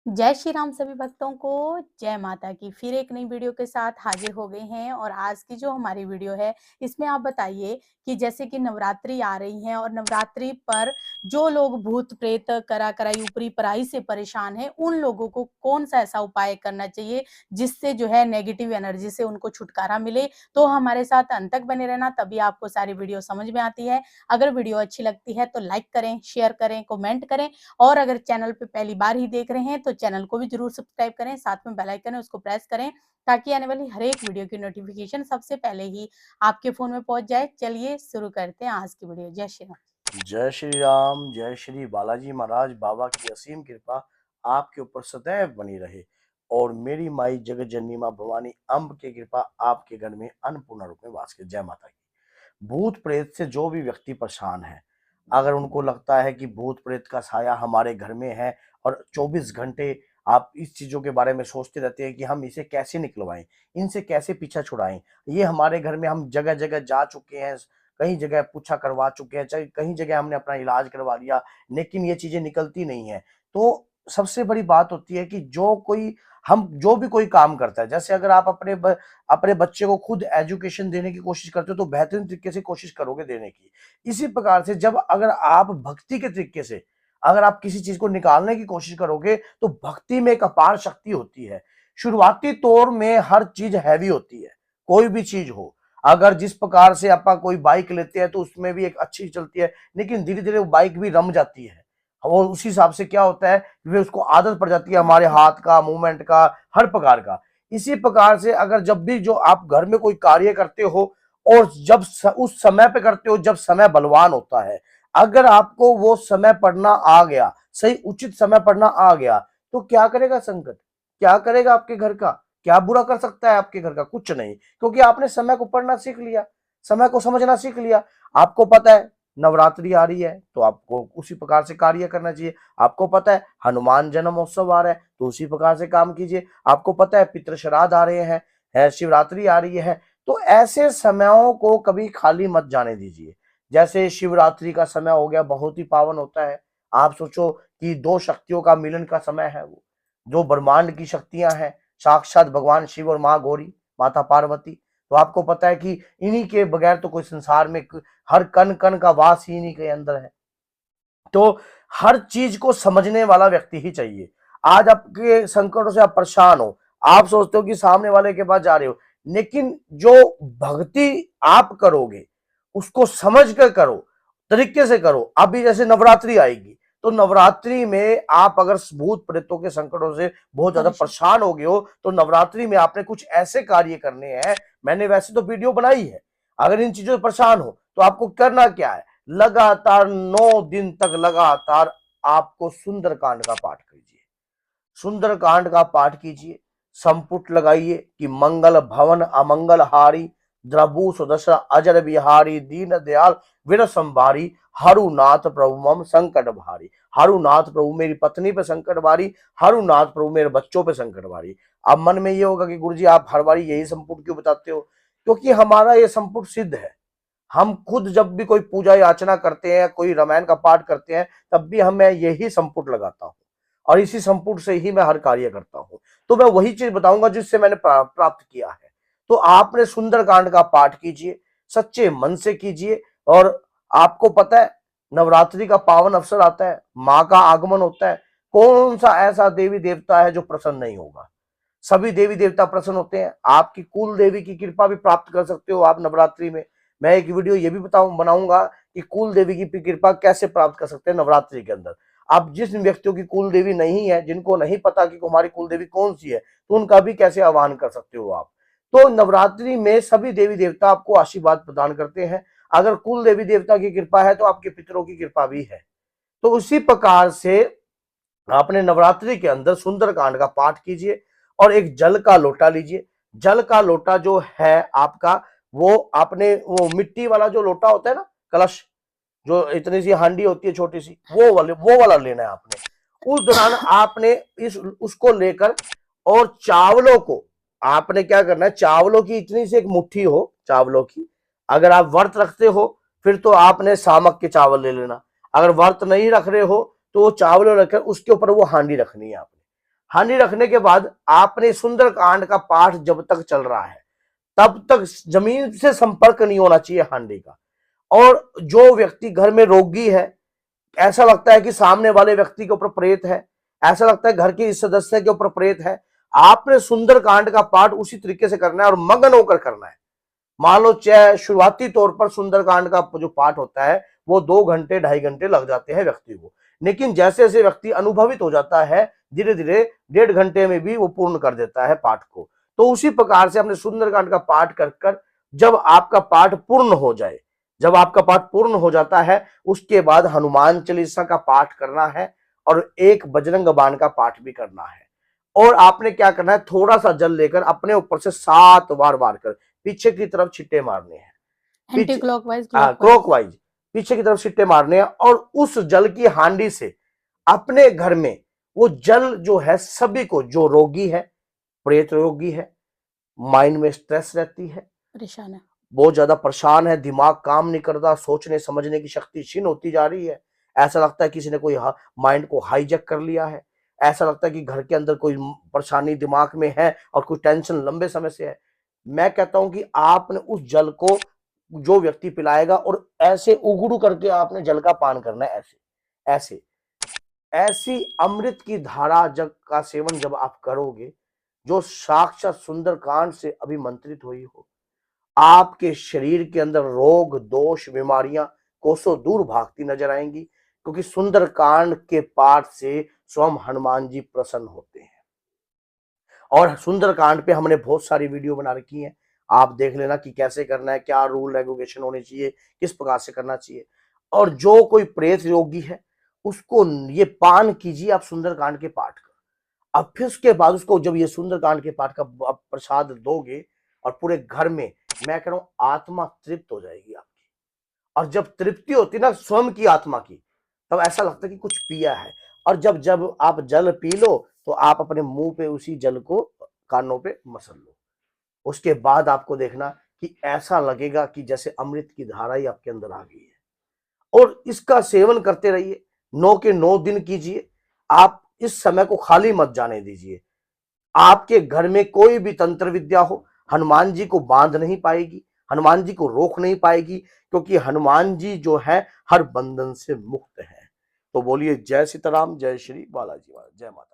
जय श्री राम सभी भक्तों को, जय माता की। फिर एक नई वीडियो के साथ हाजिर हो गए हैं और आज की जो हमारी वीडियो है, इसमें आप बताइए कि जैसे कि नवरात्रि आ रही है और नवरात्रि पर जो लोग भूत-प्रेत, करा-कराई, ऊपरी-पराई से परेशान हैं, उन लोगों को कौन-सा ऐसा उपाय करना चाहिए, जिससे जो है नेगेटिव एनर्जी से उनको छुटकारा मिले। तो हमारे साथ अंत तक बने रहना, तभी आपको सारी वीडियो समझ में आती है। अगर वीडियो अच्छी लगती है तो लाइक करें, शेयर करें, कमेंट करें और अगर चैनल पे पहली बार ही देख रहे हैं तो चैनल को भी जरूर सब्सक्राइब करें, साथ में बेल आइकन है उसको प्रेस करें ताकि आने वाली हर एक वीडियो की नोटिफिकेशन सबसे पहले ही आपके फोन में पहुंच जाए। चलिए शुरू करते हैं आज की वीडियो। जय श्री राम। जय श्री राम। जय श्री बालाजी महाराज बाबा की असीम कृपा आपके ऊपर सदैव बनी रहे और मेरी माई जगत जननी माँ भवानी अम्ब की कृपा आपके घर में अन्नपूर्णा रूप में वास करे। जय माता की। भूत प्रेत से जो भी व्यक्ति परेशान है, अगर उनको लगता है कि भूत प्रेत का साया हमारे घर में है और 24 घंटे आप इस चीजों के बारे में सोचते रहते हैं कि हम इसे कैसे निकलवाएं, इनसे कैसे पीछा छुड़ाएं, ये हमारे घर में हम जगह जगह जा चुके हैं, कई जगह पूछा करवा चुके हैं, चाहे कहीं जगह हमने अपना इलाज करवा लिया, लेकिन ये चीजें निकलती नहीं है। तो सबसे बड़ी बात होती है कि जो भी कोई काम करता है, जैसे अगर आप अपने बच्चे को खुद एजुकेशन देने की कोशिश करते हो तो बेहतरीन तरीके से कोशिश करोगे देने की। इसी प्रकार से जब अगर आप भक्ति के तरीके से अगर आप किसी चीज को निकालने की कोशिश करोगे तो भक्ति में एक अपार शक्ति होती है। शुरुआती तौर में हर चीज हैवी होती है, कोई भी चीज हो। अगर जिस प्रकार से आप कोई बाइक लेते हैं तो उसमें भी एक अच्छी चलती है, लेकिन धीरे धीरे वो बाइक भी रम जाती है और उसी हिसाब से क्या होता है, वे उसको आदत पड़ जाती है हमारे हाथ का, मूवमेंट का, हर प्रकार का। इसी प्रकार से अगर जब भी जो आप घर में कोई कार्य करते हो और उस समय पे करते हो जब समय बलवान होता है, अगर आपको वो समय पढ़ना आ गया, सही उचित समय पढ़ना आ गया, तो क्या करेगा संकट, क्या करेगा आपके घर का, क्या बुरा कर सकता है आपके घर का? कुछ नहीं, क्योंकि आपने समय को पढ़ना सीख लिया, समय को समझना सीख लिया। आपको पता है नवरात्रि आ रही है तो आपको उसी प्रकार से कार्य करना चाहिए। आपको पता है हनुमान जन्मोत्सव आ रहा है तो उसी प्रकार से काम कीजिए। आपको पता है पितृ श्राद्ध आ रहे हैं, शिवरात्रि आ रही है, तो ऐसे समयों को कभी खाली मत जाने दीजिए। जैसे शिवरात्रि का समय हो गया, बहुत ही पावन होता है। आप सोचो कि दो शक्तियों का मिलन का समय है, वो जो ब्रह्मांड की शक्तियां हैं, साक्षात भगवान शिव और माँ गौरी, माता पार्वती। तो आपको पता है कि इन्हीं के बगैर तो कोई संसार में हर कण कण का वास ही इन्हीं के अंदर है। तो हर चीज को समझने वाला व्यक्ति ही चाहिए। आज आपके संकटों से आप परेशान हो, आप सोचते हो कि सामने वाले के पास जा रहे हो, लेकिन जो भक्ति आप करोगे उसको समझ कर करो, तरीके से करो। अभी जैसे नवरात्रि आएगी तो नवरात्रि में आप अगर भूत प्रेतों के संकटों से बहुत ज्यादा परेशान। परेशान हो गए हो तो नवरात्रि में आपने कुछ ऐसे कार्य करने हैं। मैंने वैसे तो वीडियो बनाई है, अगर इन चीजों से परेशान हो तो आपको करना क्या है, लगातार 9 दिन तक लगातार आपको सुंदरकांड का पाठ कीजिए, सुंदरकांड का पाठ कीजिए। संपुट लगाइए कि मंगल भवन अमंगल हारी, द्रभु सुदशा अजर बिहारी, दीन दयाल वीर संभारी, हरुनाथ प्रभु मम संकट भारी। हरुनाथ प्रभु मेरी पत्नी पे संकट भारी, हरुनाथ प्रभु मेरे बच्चों पे संकट भारी। अब मन में ये होगा कि गुरुजी आप हर बारी यही संपुट क्यों बताते हो? क्योंकि हमारा ये संपुट सिद्ध है। हम खुद जब भी कोई पूजा याचना करते हैं, कोई रामायण का पाठ करते हैं, तब भी मैं यही संपुट लगाता हूँ और इसी संपुट से ही मैं हर कार्य करता हूँ। तो मैं वही चीज बताऊंगा जिससे मैंने प्राप्त किया है। तो आपने सुंदरकांड का पाठ कीजिए, सच्चे मन से कीजिए। और आपको पता है नवरात्रि का पावन अवसर आता है, माँ का आगमन होता है। कौन सा ऐसा देवी देवता है जो प्रसन्न नहीं होगा? सभी देवी देवता प्रसन्न होते हैं। आपकी कुल देवी की कृपा भी प्राप्त कर सकते हो आप नवरात्रि में। मैं एक वीडियो ये भी बनाऊंगा कि कुल देवी की कृपा कैसे प्राप्त कर सकते हैं नवरात्रि के अंदर। आप जिस व्यक्तियों की कुल देवी नहीं है, जिनको नहीं पता कि हमारी कुल देवी कौन सी है, तो उनका भी कैसे आह्वान कर सकते हो आप। तो नवरात्रि में सभी देवी देवता आपको आशीर्वाद प्रदान करते हैं। अगर कुल देवी देवता की कृपा है तो आपके पितरों की कृपा भी है। तो उसी प्रकार से आपने नवरात्रि के अंदर सुंदरकांड का पाठ कीजिए और एक जल का लोटा लीजिए। जल का लोटा जो है आपका, वो आपने वो मिट्टी वाला जो लोटा होता है ना, कलश, जो इतनी सी हांडी होती है छोटी सी, वो वाला लेना है आपने। उस दौरान आपने इस उसको लेकर और चावलों को आपने क्या करना है, चावलों की इतनी सी एक मुट्ठी हो चावलों की। अगर आप व्रत रखते हो फिर तो आपने सामक के चावल ले लेना। अगर व्रत नहीं रख रहे हो तो वो चावल रखकर उसके ऊपर वो हांडी रखनी है आपने। हांडी रखने के बाद आपने सुंदरकांड का पाठ जब तक चल रहा है तब तक जमीन से संपर्क नहीं होना चाहिए हांडी का। और जो व्यक्ति घर में रोगी है, ऐसा लगता है कि सामने वाले व्यक्ति के ऊपर प्रेत है, ऐसा लगता है घर के इस सदस्य के ऊपर प्रेत है, आपने सुंदरकांड का पाठ उसी तरीके से करना है और मगन होकर करना है। मान लो चाहे शुरुआती तौर पर सुंदरकांड का जो पाठ होता है वो 2 घंटे 2.5 घंटे लग जाते हैं व्यक्ति को, लेकिन जैसे जैसे व्यक्ति अनुभवित हो जाता है धीरे धीरे 1.5 घंटे में भी वो पूर्ण कर देता है पाठ को। तो उसी प्रकार से अपने सुंदरकांड का पाठ कर कर जब आपका पाठ पूर्ण हो जाए, जब आपका पाठ पूर्ण हो जाता है उसके बाद हनुमान चालीसा का पाठ करना है और एक बजरंग बाण का पाठ भी करना है। और आपने क्या करना है, थोड़ा सा जल लेकर अपने ऊपर से 7 बार मार कर पीछे की तरफ छिट्टे मारने हैं, एंटी पीछे क्लॉकवाइज क्लॉकवाइज पीछे की तरफ छिट्टे मारने हैं। और उस जल की हांडी से अपने घर में वो जल जो है सभी को, जो रोगी है, प्रेत रोगी है, माइंड में स्ट्रेस रहती है, परेशान है, बहुत ज्यादा परेशान है, दिमाग काम नहीं करता, सोचने समझने की शक्ति क्षीण होती जा रही है, ऐसा लगता है किसी ने कोई माइंड को हाईजैक कर लिया है, ऐसा लगता है कि घर के अंदर कोई परेशानी दिमाग में है और कोई टेंशन लंबे समय से है। मैं कहता हूं कि आपने उस जल को जो व्यक्ति पिलाएगा और ऐसे उगड़ू करके आपने जल का पान करना है, ऐसे ऐसे ऐसी अमृत की धारा जग का सेवन जब आप करोगे जो साक्षात सुंदरकांड से अभिमंत्रित हुई हो, आपके शरीर के अंदर रोग दोष बीमारियां कोसों दूर भागती नजर आएंगी, क्योंकि सुंदरकांड के पाठ से स्वयं हनुमान जी प्रसन्न होते हैं। और सुंदरकांड पे हमने बहुत सारी वीडियो बना रखी है, आप देख लेना कि कैसे करना है, क्या रूल रेगुलेशन होने चाहिए, किस प्रकार से करना चाहिए। और जो कोई प्रेत रोगी है उसको ये पान कीजिए आप सुंदरकांड के पाठ का। अब फिर उसके बाद उसको जब ये सुंदरकांड के पाठ का आप प्रसाद दोगे और पूरे घर में, मैं कह रहा हूं आत्मा तृप्त हो जाएगी आपकी। और जब तृप्ति होती ना स्वयं की आत्मा की, तब ऐसा लगता है कि कुछ पिया है। और जब जब आप जल पी लो तो आप अपने मुंह पे उसी जल को कानों पे मसल लो। उसके बाद आपको देखना कि ऐसा लगेगा कि जैसे अमृत की धारा ही आपके अंदर आ गई है। और इसका सेवन करते रहिए, 9 के 9 दिन कीजिए। आप इस समय को खाली मत जाने दीजिए। आपके घर में कोई भी तंत्र विद्या हो, हनुमान जी को बांध नहीं पाएगी, हनुमान जी को रोक नहीं पाएगी, क्योंकि हनुमान जी जो है हर बंधन से मुक्त है। तो बोलिए जय सीताराम, जय श्री बालाजी महाराज, जय माता।